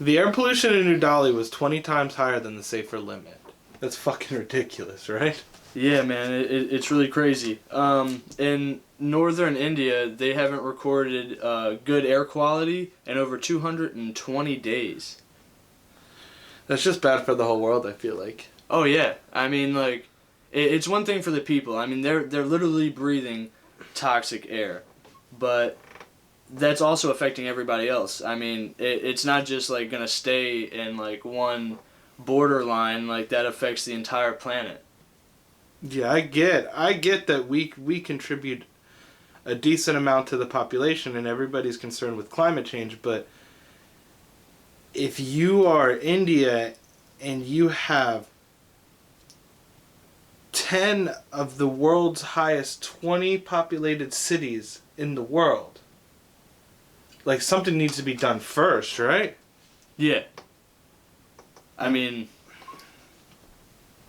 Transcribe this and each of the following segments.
The air pollution in New Delhi was 20 times higher than the safer limit. That's fucking ridiculous, right? Yeah, man, it's really crazy. In northern India, they haven't recorded good air quality in over 220 days. That's just bad for the whole world, I feel like. Oh yeah, I mean, like, it's one thing for the people. I mean, they're literally breathing toxic air, but that's also affecting everybody else. I mean, it's not just like gonna stay in like one borderline. Like that affects the entire planet. Yeah, I get that we contribute a decent amount to the population and everybody's concerned with climate change, but if you are India and you have 10 of the world's highest 20 populated cities in the world, like something needs to be done first, right? Yeah. I mean,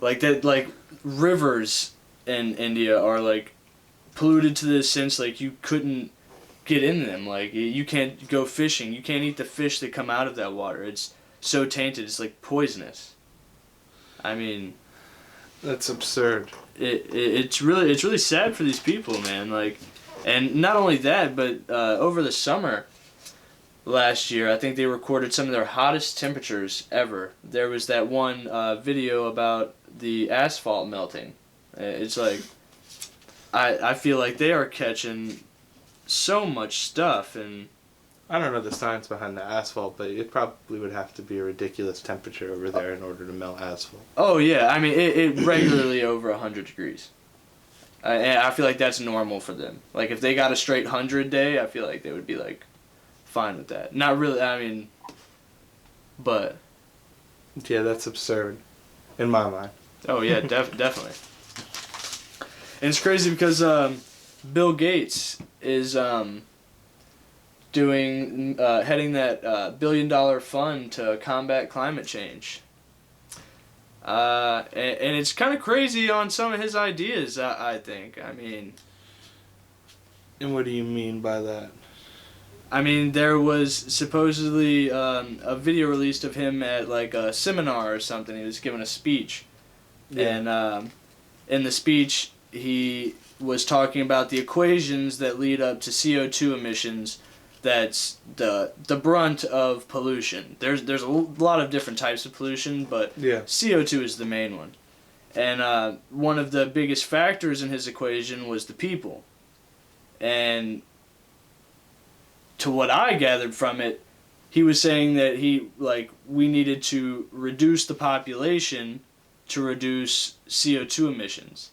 like that, like rivers in India are like polluted to the sense like you couldn't get in them. Like you can't go fishing. You can't eat the fish that come out of that water. It's so tainted. It's like poisonous. I mean, That's absurd. it's really sad for these people, man. Like, and not only that, but over the summer last year, I think they recorded some of their hottest temperatures ever. There was that one video about the asphalt melting. It's like, I feel like they are catching so much stuff, and I don't know the science behind the asphalt, but it probably would have to be a ridiculous temperature over there in order to melt asphalt. oh yeah, I mean it regularly over 100 degrees. And I feel like that's normal for them. Like if they got a straight 100 day, I feel like they would be like fine with that. Not really. I mean, but Yeah, that's absurd, in my mind. oh yeah, definitely. And it's crazy because Bill Gates is doing heading that $1 billion fund to combat climate change. And it's kind of crazy on some of his ideas, I think. I mean, And what do you mean by that? I mean, there was supposedly a video released of him at like a seminar or something. He was giving a speech, Yeah. and in the speech he was talking about the equations that lead up to CO2 emissions. That's the brunt of pollution. There's a lot of different types of pollution, but Yeah. CO2 is the main one. And one of the biggest factors in his equation was the people. And to what I gathered from it, he was saying that we needed to reduce the population to reduce CO2 emissions.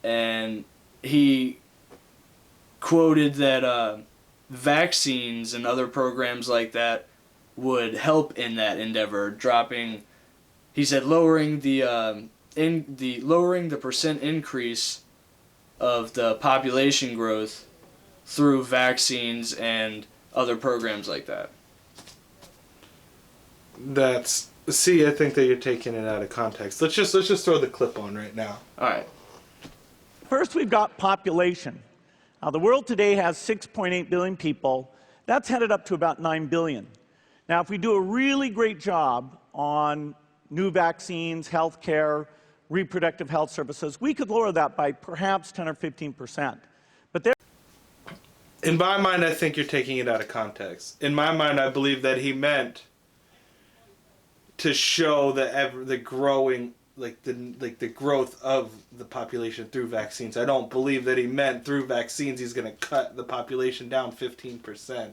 And he quoted that vaccines and other programs like that would help in that endeavor, he said lowering the percent increase of the population growth through vaccines and other programs like that. See, I think that you're taking it out of context. Let's just throw the clip on right now. All right. First, we've got population. Now, the world today has 6.8 billion people. That's headed up to about 9 billion. Now, if we do a really great job on new vaccines, healthcare, reproductive health services, we could lower that by perhaps 10 or 15%. But there. In my mind, I think you're taking it out of context. In my mind, I believe that he meant to show the growing, the growth of the population through vaccines. I don't believe that he meant through vaccines he's going to cut the population down 15%.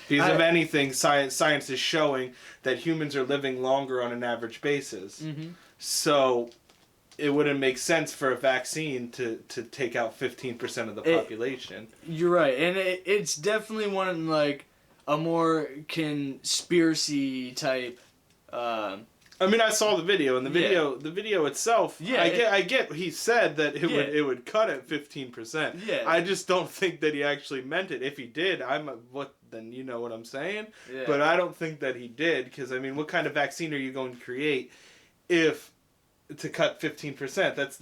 Because if anything, science is showing that humans are living longer on an average basis. Mm-hmm. So it wouldn't make sense for a vaccine to take out 15% of the population. You're right, and it's definitely one like a more conspiracy type. I mean, I saw the video, and the video itself. Yeah, I get. He said that it would cut at 15%. Yeah. I just don't think that he actually meant it. If he did, then you know what I'm saying. Yeah. But I don't think that he did, because I mean, what kind of vaccine are you going to create if to cut 15%.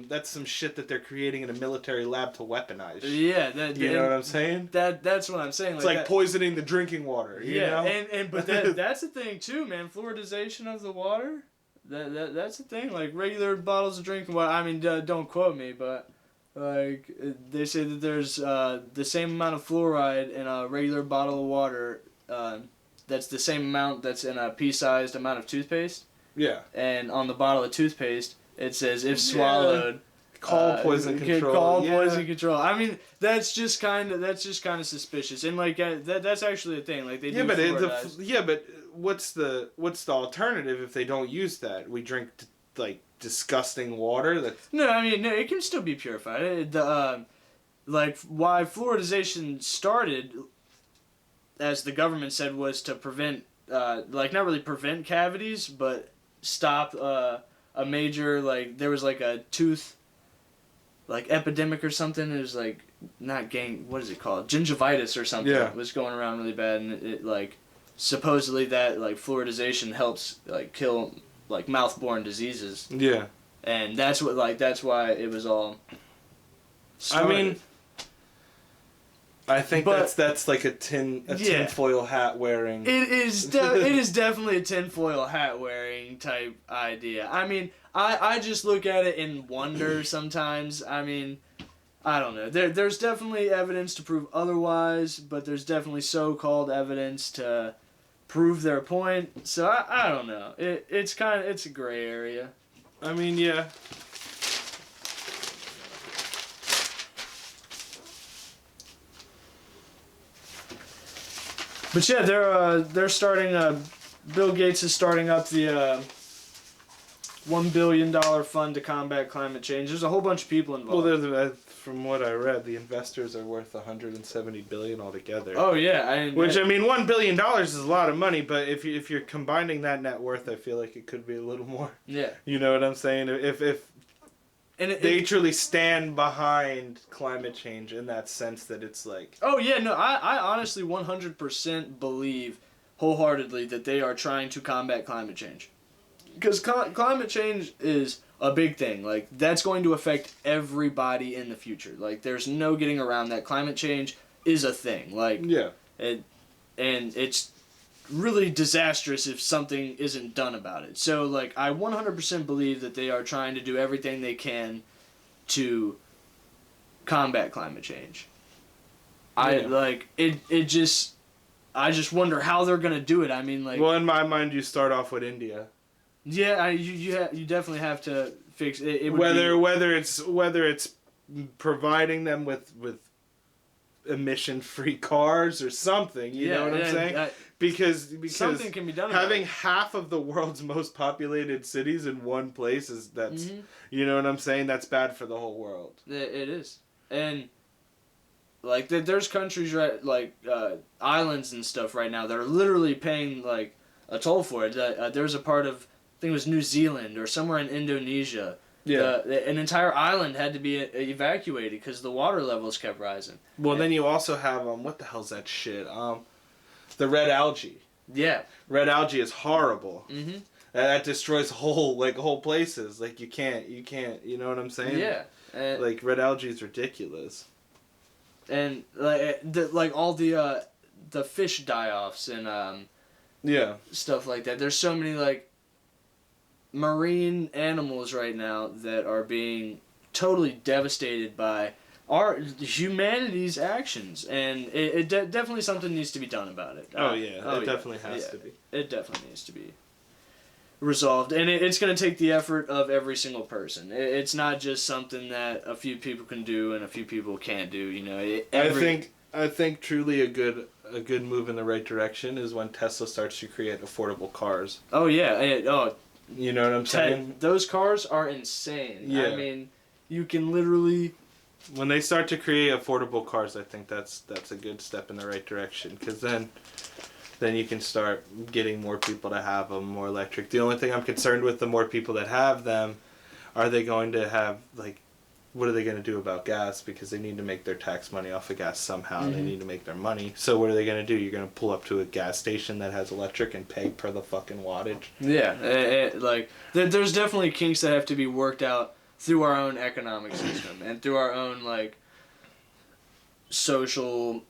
That's some shit that they're creating in a military lab to weaponize. Yeah, You know what I'm saying? That's what I'm saying. It's like poisoning the drinking water. You know? But that's the thing too, man. Fluoridization of the water. That's the thing. Like regular bottles of drinking water. I mean, don't quote me, but like they say that there's the same amount of fluoride in a regular bottle of water. That's the same amount that's in a pea-sized amount of toothpaste. Yeah. And on the bottle of toothpaste, it says if swallowed, call poison control. Call poison control. I mean, that's just kind of suspicious. And like that's actually a thing. Like they do. But what's the alternative if they don't use that? We drink like disgusting water. No, I mean it can still be purified. Like why fluoridization started, as the government said, was to prevent like not really prevent cavities, but stop a major, like there was like a tooth like epidemic or something. It was like what is it called, gingivitis or something. Yeah. It was going around really bad, and it like supposedly that like fluoridization helps like kill like mouth-borne diseases. Yeah. And that's why it was all started. I mean, I think that's like a tinfoil hat wearing. It is definitely a tinfoil hat wearing type idea. I mean, I just look at it in wonder sometimes. I mean, I don't know. There's definitely evidence to prove otherwise, but there's definitely so-called evidence to prove their point. So I don't know. It's a gray area. I mean, yeah. But yeah, they're starting. Bill Gates is starting up the $1 billion fund to combat climate change. There's a whole bunch of people involved. Well, from what I read, the investors are worth $170 billion altogether. Oh yeah, I mean, $1 billion is a lot of money, but if you're combining that net worth, I feel like it could be a little more. Yeah. You know what I'm saying? If they truly stand behind climate change in that sense that it's like... Oh, yeah, no, I honestly 100% believe wholeheartedly that they are trying to combat climate change. Because climate change is a big thing. Like, that's going to affect everybody in the future. Like, there's no getting around that. Climate change is a thing. Like, yeah. And it's really disastrous if something isn't done about it. So, like, I 100% believe that they are trying to do everything they can to combat climate change. Yeah. I just wonder how they're going to do it. I mean, like... Well, in my mind, you start off with India. Yeah, you definitely have to fix it. Whether it's providing them with emission-free cars or something, you know what I'm saying? Because something can be done. Having half of the world's most populated cities in one place you know what I'm saying? That's bad for the whole world. It is, and like there's countries like islands and stuff right now that are literally paying like a toll for it. There's a part of, I think it was New Zealand or somewhere in Indonesia. Yeah. An entire island had to be evacuated because the water levels kept rising. Well, then you also have what the hell's that shit? The red algae. Yeah. Red algae is horrible. Mm-hmm. That destroys whole places. Like you can't. You know what I'm saying? Yeah. Like red algae is ridiculous. And like all the fish die-offs and yeah, stuff like that. There's so many like marine animals right now that are being totally devastated by humanity's actions, and it definitely something needs to be done about it. It definitely has to be. It definitely needs to be resolved, and it's going to take the effort of every single person. It's not just something that a few people can do and a few people can't do. You know, I think truly a good move in the right direction is when Tesla starts to create affordable cars. Oh yeah, you know what I'm saying? Those cars are insane. Yeah. I mean, you can literally... When they start to create affordable cars, I think that's a good step in the right direction. Because then you can start getting more people to have them, more electric. The only thing I'm concerned with, the more people that have them, are they going to have, like, what are they going to do about gas? Because they need to make their tax money off of gas somehow. They Mm-hmm. need to make their money. So what are they going to do? You're going to pull up to a gas station that has electric and pay per the fucking wattage? Yeah, like there's definitely kinks that have to be worked out through our own economic system and through our own like social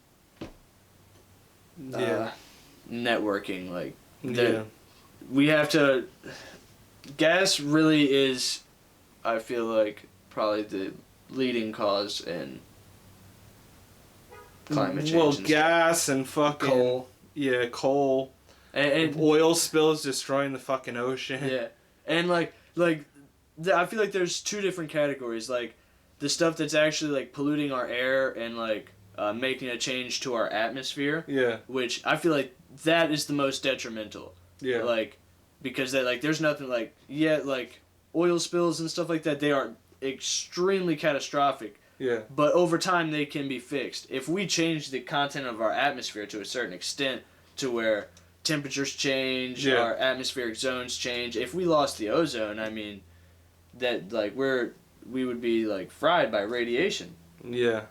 Yeah. networking. Like Yeah. we have to. Gas really is, I feel like, probably the leading cause in climate change. Well, and gas and fucking... coal. Yeah, coal. And Oil spills destroying the fucking ocean. yeah, and I feel like there's two different categories. Like the stuff that's actually like polluting our air and like making a change to our atmosphere. Yeah. Which I feel like that is the most detrimental. Yeah. Like because that like there's nothing like like oil spills and stuff like that. They are extremely catastrophic. Yeah. But over time they can be fixed. If we change the content of our atmosphere to a certain extent to where temperatures change, Yeah. our atmospheric zones change. If we lost the ozone, I mean, that like we would be like fried by radiation, Yeah.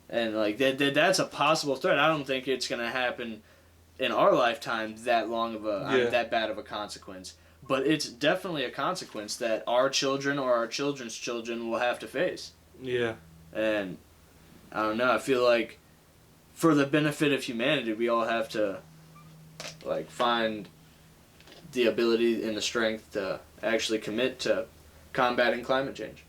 and like that's a possible threat. I don't think it's gonna happen in our lifetime that long of that bad of a consequence. But it's definitely a consequence that our children or our children's children will have to face. Yeah. And I don't know. I feel like for the benefit of humanity, we all have to like find the ability and the strength to actually commit to combating climate change.